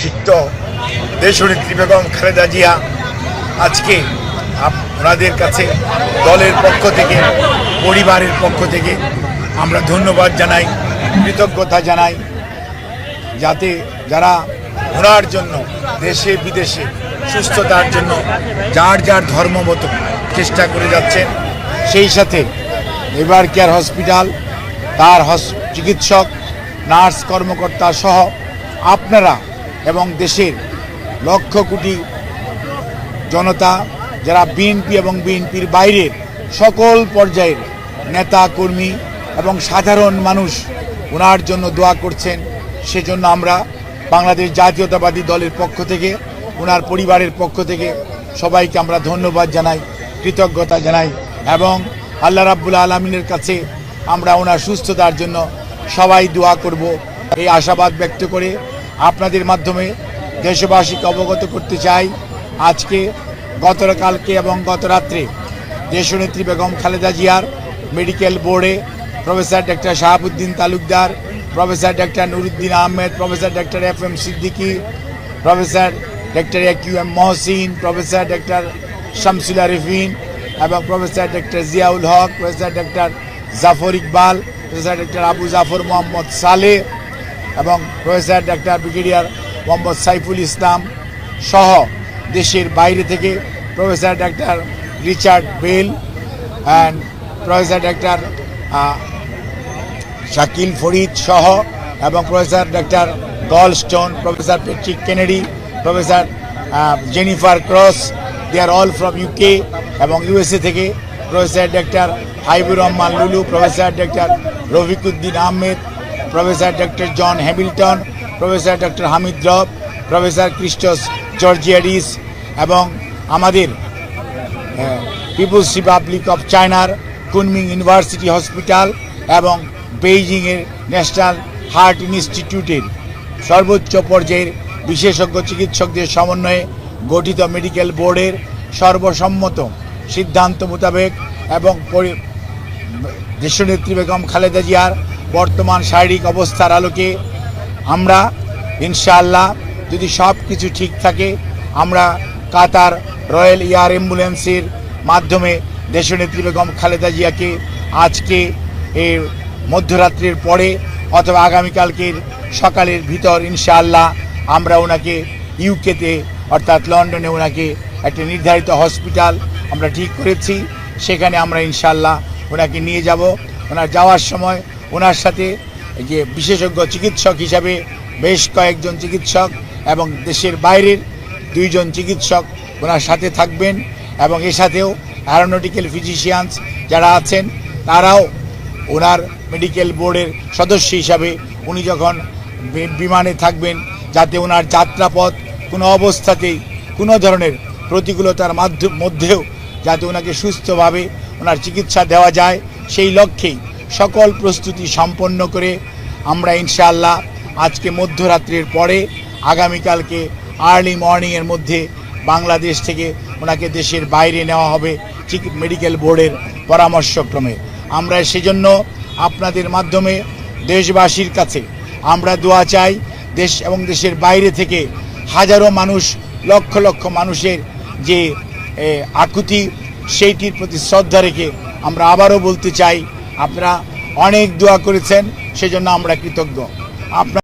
বিশিষ্ট দেশনেত্রী বেগম খালেদা জিয়া আজকে ওনাদের কাছে দলের পক্ষ থেকে, পরিবারের পক্ষ থেকে আমরা ধন্যবাদ জানাই, কৃতজ্ঞতা জানাই, যাতে যারা ওনার জন্য দেশে বিদেশে সুস্থতার জন্য যার যার ধর্মমত চেষ্টা করে যাচ্ছেন। সেই সাথে এভার কেয়ার হসপিটাল, তার চিকিৎসক, নার্স, কর্মকর্তা সহ আপনারা এবং দেশের লক্ষ কোটি জনতা, যারা বিএনপি এবং বিএনপির বাইরের সকল পর্যায়ের নেতা কর্মী এবং সাধারণ মানুষ ওনার জন্য দোয়া করছেন। সেজন্য আমরা বাংলাদেশ জাতীয়তাবাদী দলের পক্ষ থেকে, ওনার পরিবারের পক্ষ থেকে সবাইকে আমরা ধন্যবাদ জানাই, কৃতজ্ঞতা জানাই এবং আল্লাহ রাব্বুল আলামিনের কাছে আমরা ওনার সুস্থতার জন্য সবাই দোয়া করব এই আশাবাদ ব্যক্ত করে আপনাদের মাধ্যমে দেশবাসীকে অবগত করতে চাই, আজকে গতকালকে এবং গত রাত্রে দেশনেত্রী বেগম খালেদা জিয়ার মেডিকেল বোর্ডে professor doctor Shahabuddin Talukdar, professor doctor Nuruddin Ahmed, professor doctor FM Siddiqui, professor doctor AQM Mohsin, professor doctor Shamsul Arifin এবং professor doctor Ziaul Haque, professor doctor Zafar Iqbal, professor doctor Abu Zafar Mohammad Saleh এবং professor doctor brigadier Mohammad Saiful Islam সহ দেশের বাইরে থেকে professor doctor Richard Bell and professor doctor Shakil Farid সহ এবং professor doctor Galston, professor Patrick Kennedy, professor Jennifer cross, they are all from UK এবং USA থেকে professor doctor Haibur Rahman Lulu, professor doctor Rafiquddin Ahmed, professor doctor John Hamilton, professor doctor Hamid Rab, professor Christos Georgiadis এবং আমাদের peoples republic of চায়নার Kunming university hospital এবং বেইজিংয়ের national heart ইনস্টিটিউটের সর্বোচ্চ পর্যায়ের বিশেষজ্ঞ চিকিৎসকদের সমন্বয়ে গঠিত মেডিকেল বোর্ডের সর্বসম্মত সিদ্ধান্ত মোতাবেক এবং দেশনেত্রী বেগম খালেদা জিয়ার বর্তমান শারীরিক অবস্থার আলোকে আমরা ইনশাআল্লাহ, যদি সব কিছু ঠিক থাকে, আমরা কাতার রয়্যাল এয়ার অ্যাম্বুলেন্সের মাধ্যমে দেশনেত্রী বেগম খালেদা জিয়াকে আজকে এর মধ্যরাত্রির পরে অথবা আগামীকালকের সকালের ভিতর ইনশাআল্লাহ আমরা ওনাকে ইউকেতে অর্থাৎ লন্ডনে ওনাকে একটা নির্ধারিত হসপিটাল আমরা ঠিক করেছি, সেখানে আমরা ইনশাআল্লাহ ওনাকে নিয়ে যাব। ওনার যাওয়ার সময় ওনার সাথে যে বিশেষজ্ঞ চিকিৎসক হিসাবে বেশ কয়েকজন চিকিৎসক এবং দেশের বাইরের 2 জন চিকিৎসক ওনার সাথে থাকবেন এবং এর সাথেও অ্যারোনটিক্যাল ফিজিশিয়ানস যারা আছেন তারাও ওনার মেডিকেল বোর্ডের সদস্য হিসাবে উনি যখন বিমানে থাকবেন, যাতে ওনার যাত্রাপথ কোনো অবস্থাতেই কোনো ধরনের প্রতিকূলতার মধ্যেও যাতে ওনাকে সুস্থভাবে ওনার চিকিৎসা দেওয়া যায়, সেই লক্ষ্যেই সকল প্রস্তুতি সম্পন্ন করে আমরা ইনশাআল্লাহ আজকে মধ্যরাত্রির পরে আগামীকালকে আর্লি মর্নিংয়ের মধ্যে বাংলাদেশ থেকে ওনাকে দেশের বাইরে নেওয়া হবে মেডিকেল বোর্ডের পরামর্শক্রমে। আমরা সেজন্য আপনাদের মাধ্যমে দেশবাসীর কাছে আমরা দোয়া চাই। দেশ এবং দেশের বাইরে থেকে হাজারো মানুষ, লক্ষ লক্ষ মানুষের যে আকুতি, সেইটির প্রতি শ্রদ্ধা রেখে আমরা আবারও বলতে চাই, আপনারা অনেক দোয়া করেছেন, সেজন্য আমরা কৃতজ্ঞ। আপনার